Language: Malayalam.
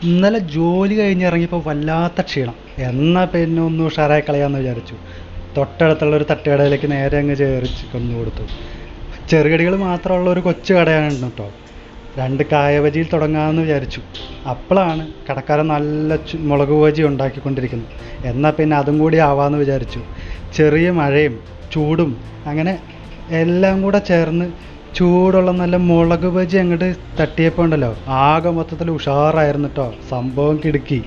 ഇന്നലെ ജോലി കഴിഞ്ഞിറങ്ങിയപ്പോൾ വല്ലാത്ത ക്ഷീണം. എന്നാൽ പിന്നെ ഒന്ന് ഉഷാറായി കളയാമെന്ന് വിചാരിച്ചു. തൊട്ടടുത്തുള്ള ഒരു തട്ടുകടയിലേക്ക് നേരെ അങ്ങ് കയറി കൊന്നു കൊടുത്തു. ചെറുകടികൾ മാത്രമുള്ള ഒരു കൊച്ചു കടയാണ് കേട്ടോ. 2 കായ ബജിയിൽ തുടങ്ങാമെന്ന് വിചാരിച്ചു. അപ്പോഴാണ് കടക്കാരൻ നല്ല മുളക് ബജി ഉണ്ടാക്കിക്കൊണ്ടിരിക്കുന്നത്. എന്നാൽ പിന്നെ അതും കൂടി ആവാമെന്ന് വിചാരിച്ചു. ചെറിയ മഴയും ചൂടും അങ്ങനെ എല്ലാം കൂടെ ചേർന്ന് ചൂടുള്ള നല്ല മുളക് ബജി അങ്ങോട്ട് തട്ടിയപ്പോൾ ഉണ്ടല്ലോ, ആകെ മൊത്തത്തിൽ ഉഷാറായിരുന്നു കേട്ടോ. സംഭവം കിടുക്കി.